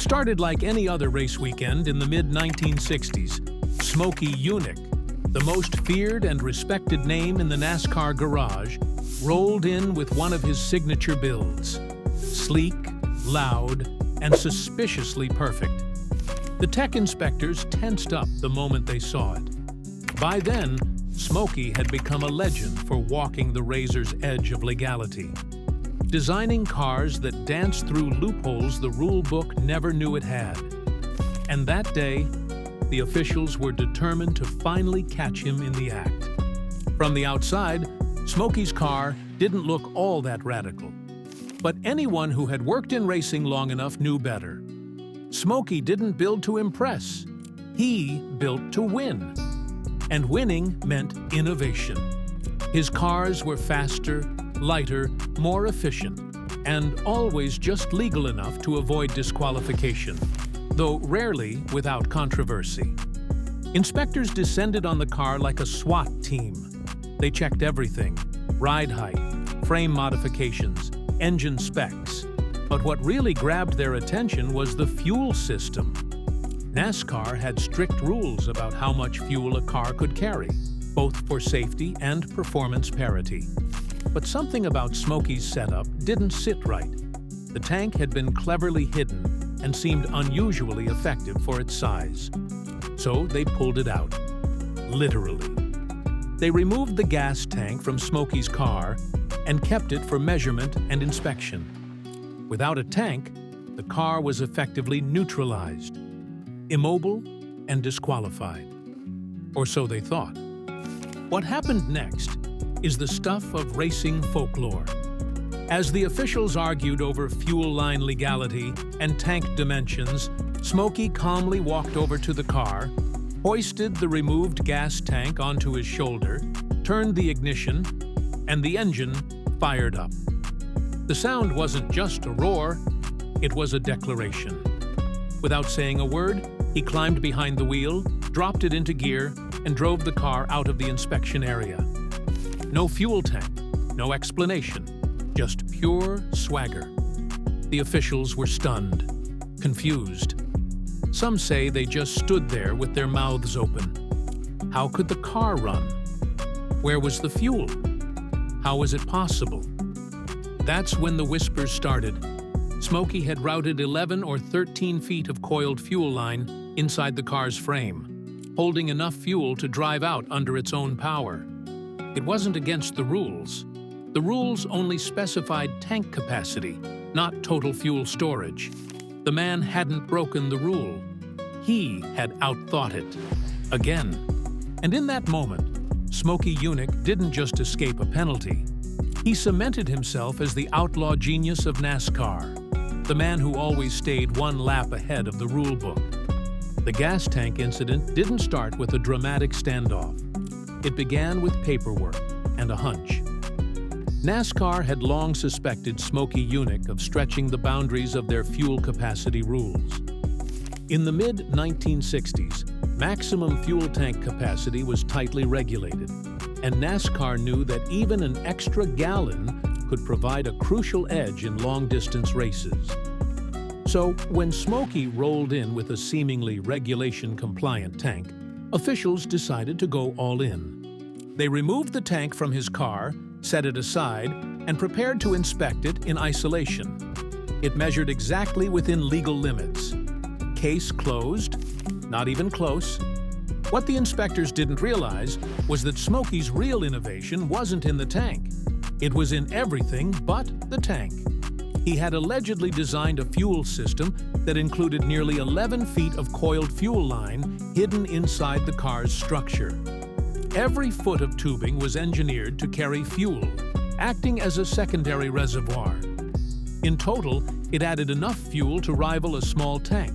started like any other race weekend in the mid-1960s. Smokey Yunick, the most feared and respected name in the NASCAR garage, rolled in with one of his signature builds. Sleek, loud, and suspiciously perfect. The tech inspectors tensed up the moment they saw it. By then, Smokey had become a legend for walking the razor's edge of legality, designing cars that danced through loopholes the rule book never knew it had. And that day, the officials were determined to finally catch him in the act. From the outside, Smokey's car didn't look all that radical. But anyone who had worked in racing long enough knew better. Smokey didn't build to impress. He built to win. And winning meant innovation. His cars were faster, lighter, more efficient, and always just legal enough to avoid disqualification, though rarely without controversy. Inspectors descended on the car like a SWAT team. They checked everything: ride height, frame modifications, engine specs. But what really grabbed their attention was the fuel system. NASCAR had strict rules about how much fuel a car could carry, both for safety and performance parity. But something about Smokey's setup didn't sit right. The tank had been cleverly hidden and seemed unusually effective for its size. So they pulled it out. Literally. They removed the gas tank from Smokey's car and kept it for measurement and inspection. Without a tank, the car was effectively neutralized, immobile and disqualified. Or so they thought. What happened next is the stuff of racing folklore. As the officials argued over fuel line legality and tank dimensions, Smokey calmly walked over to the car, hoisted the removed gas tank onto his shoulder, turned the ignition, and the engine fired up. The sound wasn't just a roar, it was a declaration. Without saying a word, he climbed behind the wheel, dropped it into gear, and drove the car out of the inspection area. No fuel tank, no explanation, just pure swagger. The officials were stunned, confused. Some say they just stood there with their mouths open. How could the car run? Where was the fuel? How was it possible? That's when the whispers started. Smokey had routed 11 or 13 feet of coiled fuel line inside the car's frame, holding enough fuel to drive out under its own power. It wasn't against the rules. The rules only specified tank capacity, not total fuel storage. The man hadn't broken the rule. He had outthought it. Again. And in that moment, Smokey Yunick didn't just escape a penalty. He cemented himself as the outlaw genius of NASCAR, the man who always stayed one lap ahead of the rule book. The gas tank incident didn't start with a dramatic standoff. It began with paperwork and a hunch. NASCAR had long suspected Smokey Yunick of stretching the boundaries of their fuel capacity rules. In the mid-1960s, maximum fuel tank capacity was tightly regulated, and NASCAR knew that even an extra gallon could provide a crucial edge in long-distance races. So, when Smokey rolled in with a seemingly regulation-compliant tank, officials decided to go all in. They removed the tank from his car, set it aside, and prepared to inspect it in isolation. It measured exactly within legal limits. Case closed, not even close. What the inspectors didn't realize was that Smokey's real innovation wasn't in the tank. It was in everything but the tank. He had allegedly designed a fuel system that included nearly 11 feet of coiled fuel line hidden inside the car's structure. Every foot of tubing was engineered to carry fuel, acting as a secondary reservoir. In total, it added enough fuel to rival a small tank,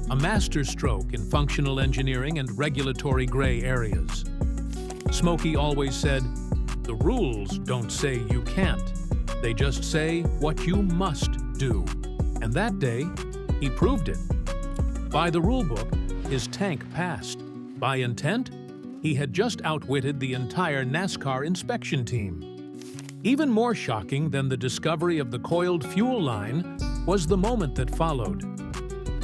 a masterstroke in functional engineering and regulatory gray areas. Smokey always said, "The rules don't say you can't. They just say what you must do." And that day, he proved it. By the rulebook, his tank passed. By intent, he had just outwitted the entire NASCAR inspection team. Even more shocking than the discovery of the coiled fuel line was the moment that followed.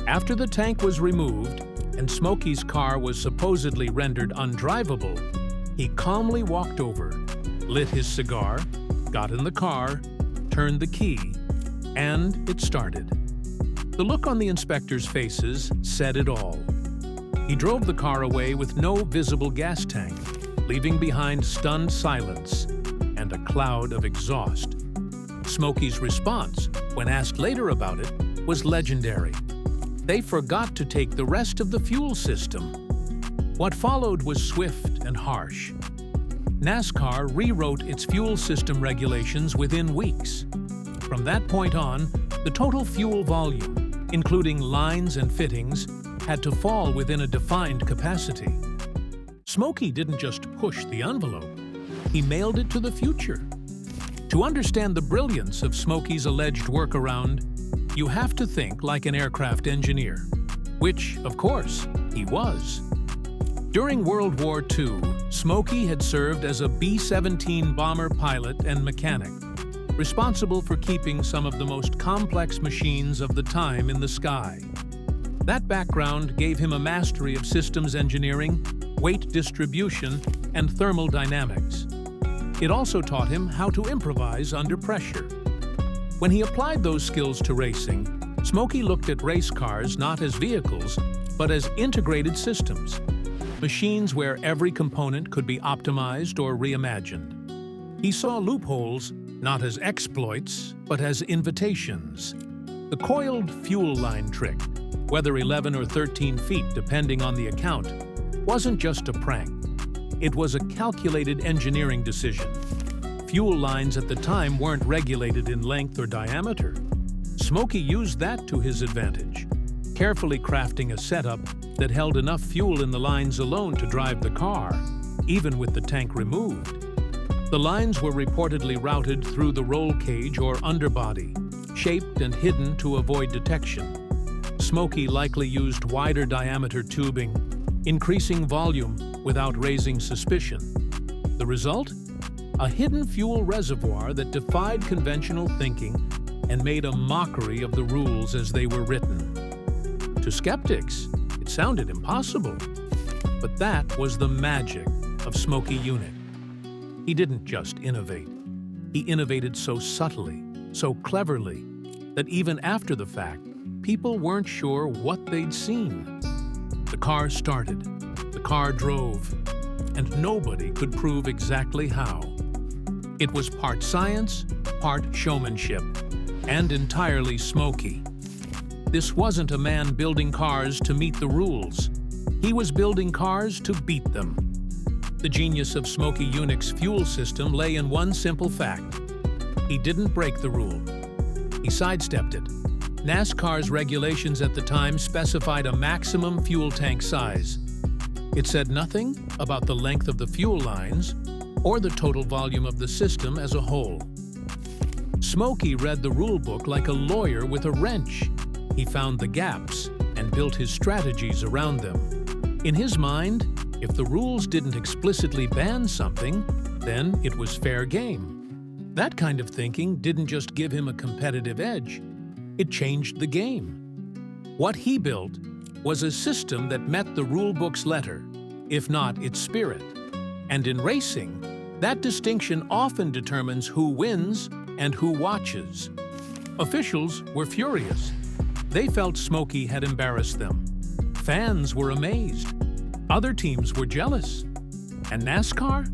After the tank was removed and Smokey's car was supposedly rendered undrivable, he calmly walked over, lit his cigar, got in the car, turned the key, and it started. The look on the inspectors' faces said it all. He drove the car away with no visible gas tank, leaving behind stunned silence and a cloud of exhaust. Smokey's response, when asked later about it, was legendary. They forgot to take the rest of the fuel system. What followed was swift and harsh. Nascar rewrote its fuel system regulations within weeks. From that point on, the total fuel volume, including lines and fittings, had to fall within a defined capacity. Smokey didn't just push the envelope, he mailed it to the future. To understand the brilliance of Smokey's alleged workaround, you have to think like an aircraft engineer, which, of course, he was. During World War II, Smokey had served as a B-17 bomber pilot and mechanic, responsible for keeping some of the most complex machines of the time in the sky. That background gave him a mastery of systems engineering, weight distribution, and thermal dynamics. It also taught him how to improvise under pressure. When he applied those skills to racing, Smokey looked at race cars not as vehicles, but as integrated systems, machines where every component could be optimized or reimagined. He saw loopholes not as exploits, but as invitations. The coiled fuel line trick, whether 11 or 13 feet depending on the account, wasn't just a prank. It was a calculated engineering decision. Fuel lines at the time weren't regulated in length or diameter. Smokey used that to his advantage, carefully crafting a setup that held enough fuel in the lines alone to drive the car, even with the tank removed. The lines were reportedly routed through the roll cage or underbody, shaped and hidden to avoid detection. Smokey likely used wider diameter tubing, increasing volume without raising suspicion. The result? A hidden fuel reservoir that defied conventional thinking and made a mockery of the rules as they were written. To skeptics, it sounded impossible. But that was the magic of Smokey Yunick. He didn't just innovate. He innovated so subtly, so cleverly, that even after the fact, people weren't sure what they'd seen. The car started, the car drove, and nobody could prove exactly how. It was part science, part showmanship, and entirely Smokey. This wasn't a man building cars to meet the rules. He was building cars to beat them. The genius of Smokey Yunick's fuel system lay in one simple fact. He didn't break the rule. He sidestepped it. NASCAR's regulations at the time specified a maximum fuel tank size. It said nothing about the length of the fuel lines or the total volume of the system as a whole. Smokey read the rulebook like a lawyer with a wrench. He found the gaps and built his strategies around them. In his mind, if the rules didn't explicitly ban something, then it was fair game. That kind of thinking didn't just give him a competitive edge, it changed the game. What he built was a system that met the rulebook's letter, if not its spirit. And in racing, that distinction often determines who wins and who watches. Officials were furious. They felt Smokey had embarrassed them. Fans were amazed. Other teams were jealous. And NASCAR?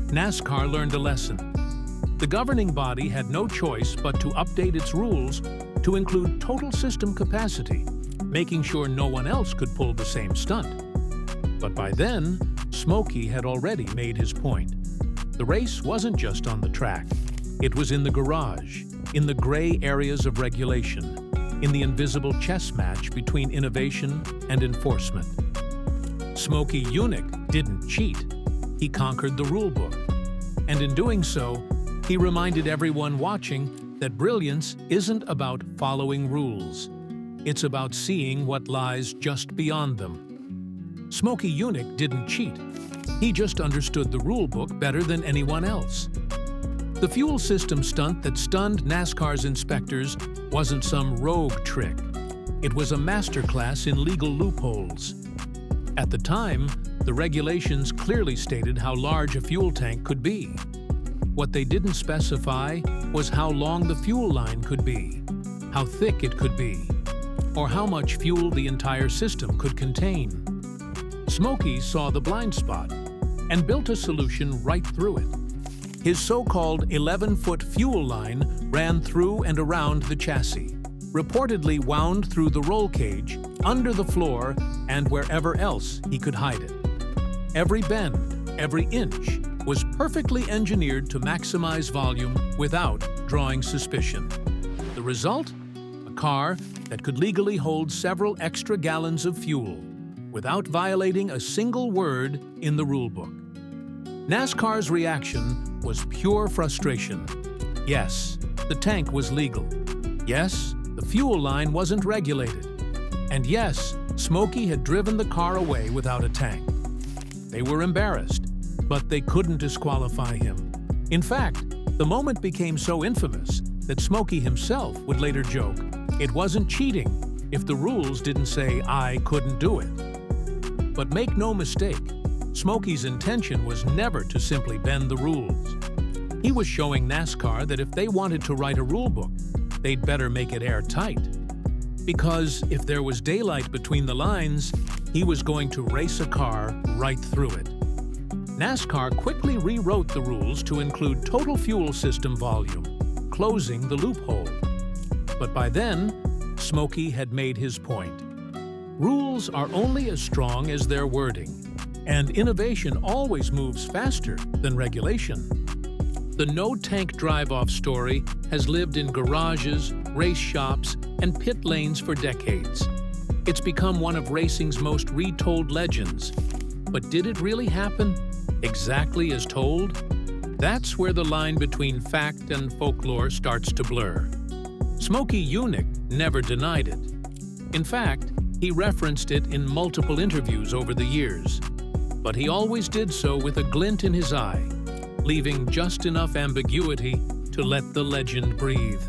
NASCAR learned a lesson. The governing body had no choice but to update its rules to include total system capacity, making sure no one else could pull the same stunt. But by then, Smokey had already made his point. The race wasn't just on the track. It was in the garage, in the gray areas of regulation, in the invisible chess match between innovation and enforcement. Smokey Yunick didn't cheat. He conquered the rulebook. And in doing so, he reminded everyone watching that brilliance isn't about following rules. It's about seeing what lies just beyond them. Smokey Yunick didn't cheat. He just understood the rulebook better than anyone else. The fuel system stunt that stunned NASCAR's inspectors wasn't some rogue trick. It was a masterclass in legal loopholes. At the time, the regulations clearly stated how large a fuel tank could be. What they didn't specify was how long the fuel line could be, how thick it could be, or how much fuel the entire system could contain. Smokey saw the blind spot and built a solution right through it. His so-called 11-foot fuel line ran through and around the chassis, reportedly wound through the roll cage, under the floor, and wherever else he could hide it. Every bend, every inch, was perfectly engineered to maximize volume without drawing suspicion. The result? A car that could legally hold several extra gallons of fuel without violating a single word in the rulebook. NASCAR's reaction was pure frustration. Yes, the tank was legal. Yes, the fuel line wasn't regulated. And yes, Smokey had driven the car away without a tank. They were embarrassed, but they couldn't disqualify him. In fact, the moment became so infamous that Smokey himself would later joke, "It wasn't cheating if the rules didn't say I couldn't do it." But make no mistake, Smokey's intention was never to simply bend the rules. He was showing NASCAR that if they wanted to write a rulebook, they'd better make it airtight. Because if there was daylight between the lines, he was going to race a car right through it. NASCAR quickly rewrote the rules to include total fuel system volume, closing the loophole. But by then, Smokey had made his point. Rules are only as strong as their wording, and innovation always moves faster than regulation. The no-tank drive-off story has lived in garages, race shops, and pit lanes for decades. It's become one of racing's most retold legends. But did it really happen exactly as told? That's where the line between fact and folklore starts to blur. Smokey Yunick never denied it. In fact, he referenced it in multiple interviews over the years. But he always did so with a glint in his eye, leaving just enough ambiguity to let the legend breathe.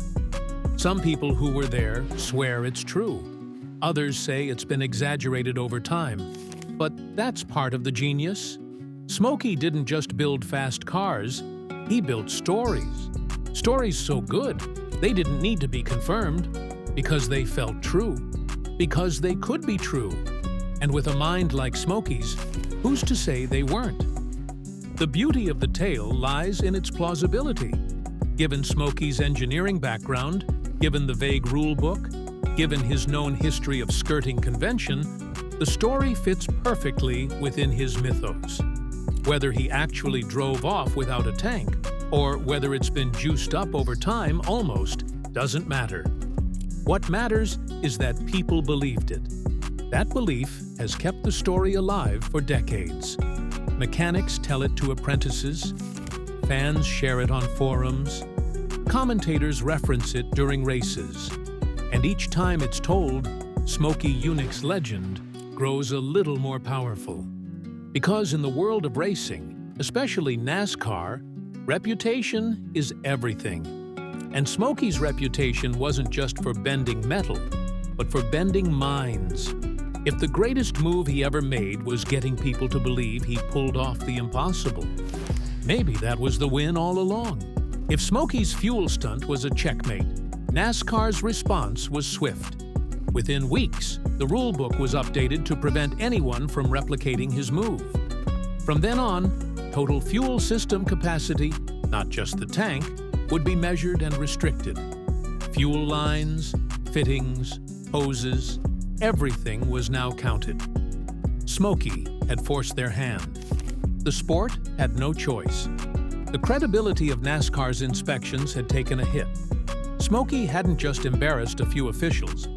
Some people who were there swear it's true. Others say it's been exaggerated over time. But that's part of the genius. Smokey didn't just build fast cars, he built stories. Stories so good, they didn't need to be confirmed, because they felt true, because they could be true. And with a mind like Smokey's, who's to say they weren't? The beauty of the tale lies in its plausibility. Given Smokey's engineering background, given the vague rulebook, given his known history of skirting convention, the story fits perfectly within his mythos. Whether he actually drove off without a tank, or whether it's been juiced up over time almost, doesn't matter. What matters is that people believed it. That belief has kept the story alive for decades. Mechanics tell it to apprentices, fans share it on forums, commentators reference it during races, and each time it's told, Smokey Yunick's legend grows a little more powerful. Because in the world of racing, especially NASCAR, reputation is everything. And Smokey's reputation wasn't just for bending metal, but for bending minds. If the greatest move he ever made was getting people to believe he pulled off the impossible, maybe that was the win all along. If Smokey's fuel stunt was a checkmate, NASCAR's response was swift. Within weeks, the rulebook was updated to prevent anyone from replicating his move. From then on, total fuel system capacity, not just the tank, would be measured and restricted. Fuel lines, fittings, hoses, everything was now counted. Smokey had forced their hand. The sport had no choice. The credibility of NASCAR's inspections had taken a hit. Smokey hadn't just embarrassed a few officials.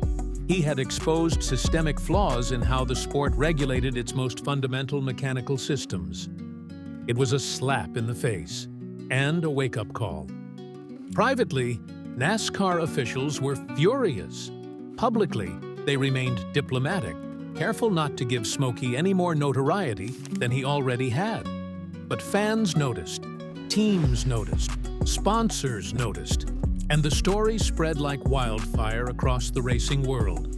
He had exposed systemic flaws in how the sport regulated its most fundamental mechanical systems. It was a slap in the face and a wake-up call. Privately, NASCAR officials were furious. Publicly, they remained diplomatic, careful not to give Smokey any more notoriety than he already had. But fans noticed, teams noticed, sponsors noticed, and the story spread like wildfire across the racing world.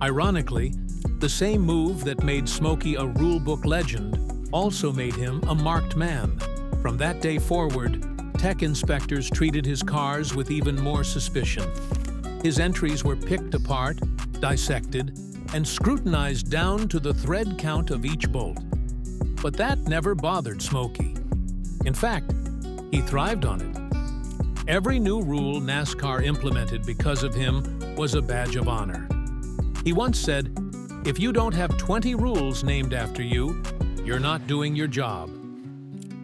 Ironically, the same move that made Smokey a rulebook legend also made him a marked man. From that day forward, tech inspectors treated his cars with even more suspicion. His entries were picked apart, dissected, and scrutinized down to the thread count of each bolt. But that never bothered Smokey. In fact, he thrived on it. Every new rule NASCAR implemented because of him was a badge of honor. He once said, "If you don't have 20 rules named after you, you're not doing your job."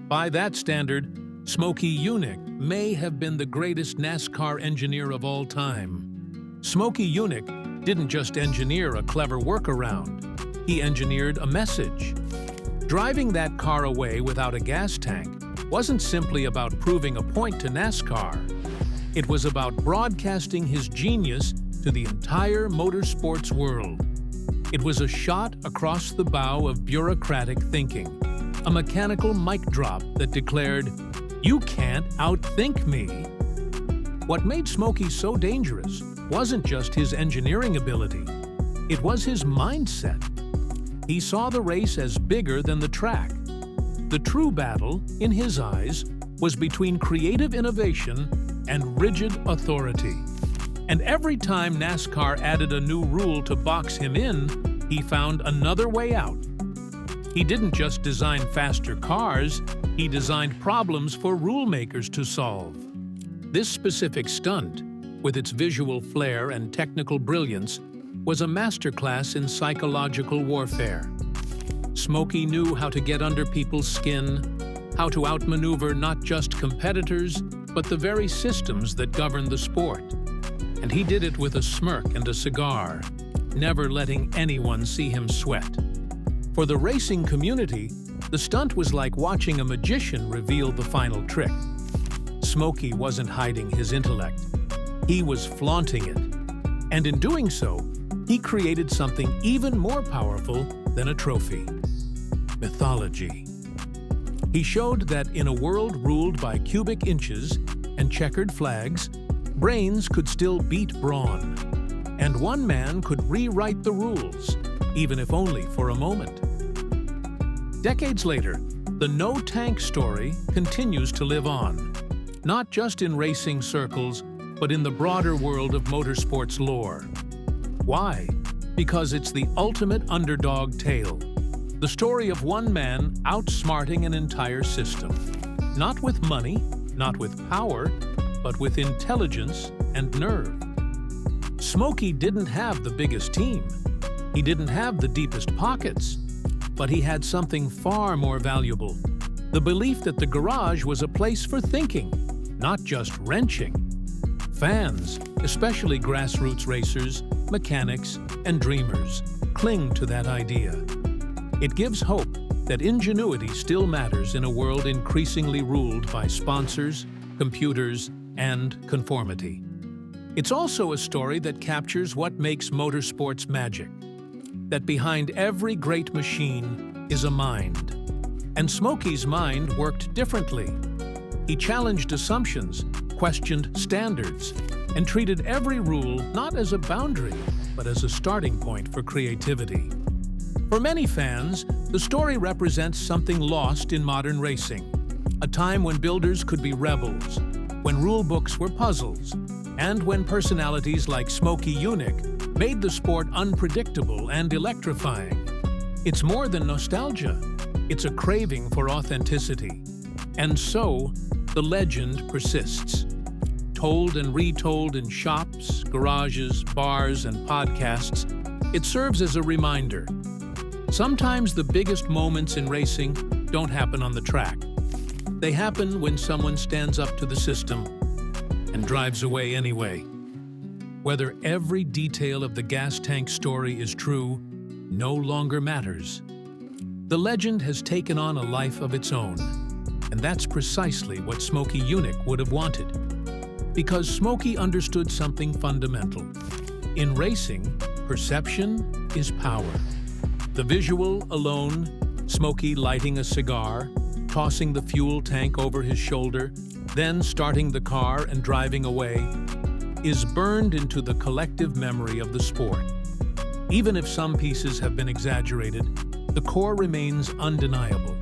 By that standard, Smokey Yunick may have been the greatest NASCAR engineer of all time. Smokey Yunick didn't just engineer a clever workaround, he engineered a message. Driving that car away without a gas tank wasn't simply about proving a point to NASCAR. It was about broadcasting his genius to the entire motorsports world. It was a shot across the bow of bureaucratic thinking, a mechanical mic drop that declared, "You can't outthink me." What made Smokey so dangerous wasn't just his engineering ability, it was his mindset. He saw the race as bigger than the track. The true battle, in his eyes, was between creative innovation and rigid authority. And every time NASCAR added a new rule to box him in, he found another way out. He didn't just design faster cars, he designed problems for rule makers to solve. This specific stunt, with its visual flair and technical brilliance, was a masterclass in psychological warfare. Smokey knew how to get under people's skin, how to outmaneuver not just competitors, but the very systems that govern the sport. And he did it with a smirk and a cigar, never letting anyone see him sweat. For the racing community, the stunt was like watching a magician reveal the final trick. Smokey wasn't hiding his intellect. He was flaunting it. And in doing so, he created something even more powerful than a trophy: mythology. He showed that in a world ruled by cubic inches and checkered flags, brains could still beat brawn. And one man could rewrite the rules, even if only for a moment. Decades later, the no-tank story continues to live on, not just in racing circles, but in the broader world of motorsports lore. Why? Because it's the ultimate underdog tale. The story of one man outsmarting an entire system. Not with money, not with power, but with intelligence and nerve. Smokey didn't have the biggest team. He didn't have the deepest pockets. But he had something far more valuable: the belief that the garage was a place for thinking, not just wrenching. Fans, especially grassroots racers, mechanics, and dreamers, cling to that idea. It gives hope that ingenuity still matters in a world increasingly ruled by sponsors, computers, and conformity. It's also a story that captures what makes motorsports magic: that behind every great machine is a mind. And Smokey's mind worked differently. He challenged assumptions, questioned standards, and treated every rule not as a boundary, but as a starting point for creativity. For many fans, the story represents something lost in modern racing, a time when builders could be rebels, when rulebooks were puzzles, and when personalities like Smokey Yunick made the sport unpredictable and electrifying. It's more than nostalgia, it's a craving for authenticity. And so, the legend persists. Told and retold in shops, garages, bars, and podcasts, it serves as a reminder. Sometimes the biggest moments in racing don't happen on the track. They happen when someone stands up to the system and drives away anyway. Whether every detail of the gas tank story is true no longer matters. The legend has taken on a life of its own, and that's precisely what Smokey Yunick would have wanted. Because Smokey understood something fundamental. In racing, perception is power. The visual alone, Smokey lighting a cigar, tossing the fuel tank over his shoulder, then starting the car and driving away, is burned into the collective memory of the sport. Even if some pieces have been exaggerated, the core remains undeniable.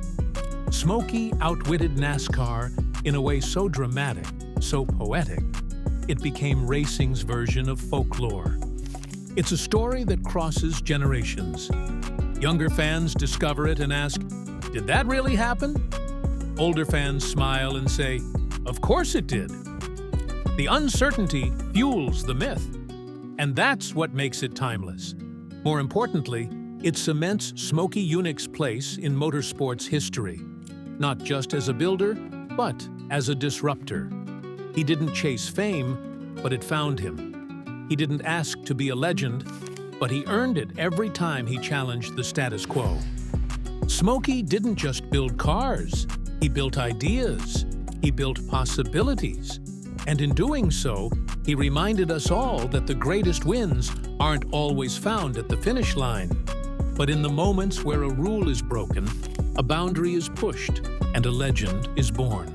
Smokey outwitted NASCAR in a way so dramatic, so poetic, it became racing's version of folklore. It's a story that crosses generations. Younger fans discover it and ask, "Did that really happen?" Older fans smile and say, "Of course it did." The uncertainty fuels the myth, and that's what makes it timeless. More importantly, it cements Smokey Yunick's place in motorsports history, not just as a builder, but as a disruptor. He didn't chase fame, but it found him. He didn't ask to be a legend, but he earned it every time he challenged the status quo. Smokey didn't just build cars, he built ideas, he built possibilities. And in doing so, he reminded us all that the greatest wins aren't always found at the finish line, but in the moments where a rule is broken, a boundary is pushed, and a legend is born.